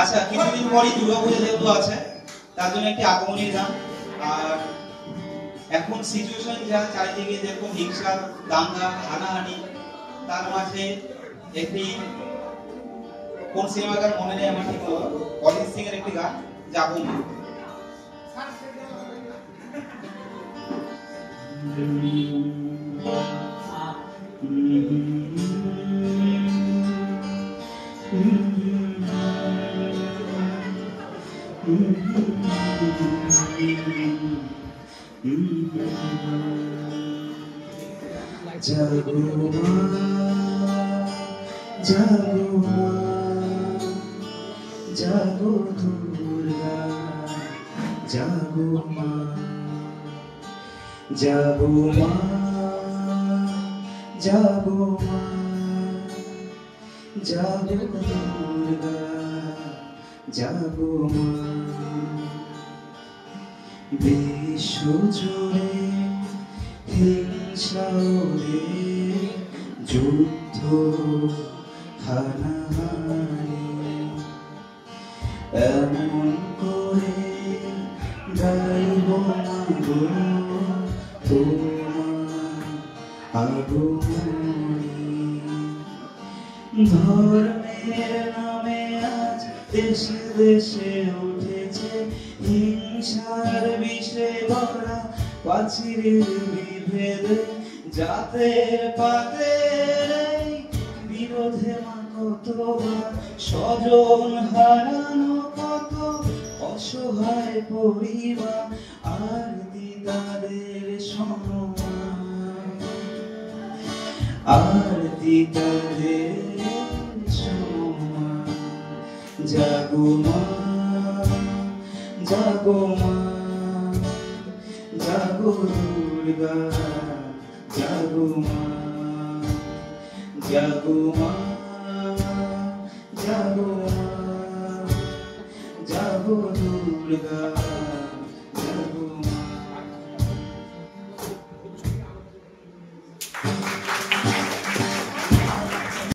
আচ্ছা, কিছুদিন পরই দুর্গাপূজা যেহেতু আছে, তার জন্য একটি আগমনীর গান। আর এখন সিচুয়েশন যা, চারিদিকে যেরকম হিংসা, দাঙ্গা, হানাহানি, তার মাঝে একটি কোন সিনেমার গান মনে নেই আমার ঠিক মতো, অরিজিৎ সিং এর একটি গান, যাবো মা। জাগো মা, জাগো মা, জাগো দুর্গা, জাগো মা, জাগো মা, জাগো মা, জাগো দুর্গা, জাগো মা। বিশ্ব জুড়ে হিংসা ওরে, যুদ্ধ হানাহানি, এমন করে গাইব মাগো তোমার আগমনী। ধর্মের নামে আজ দেশে দেশে উঠেছে হিংসার বিষে ভরা প্রাচীরের বিভেদে, জাতের পাতের বিরোধে মা কতবার স্বজন হারানো, কত অসহায় পরিবার আর দিদারের সম্মান, আর দিদারের সম্মান। জাগো মা, জাগো মা, জাগো দুর্গা, জাগো মা, জাগো মা।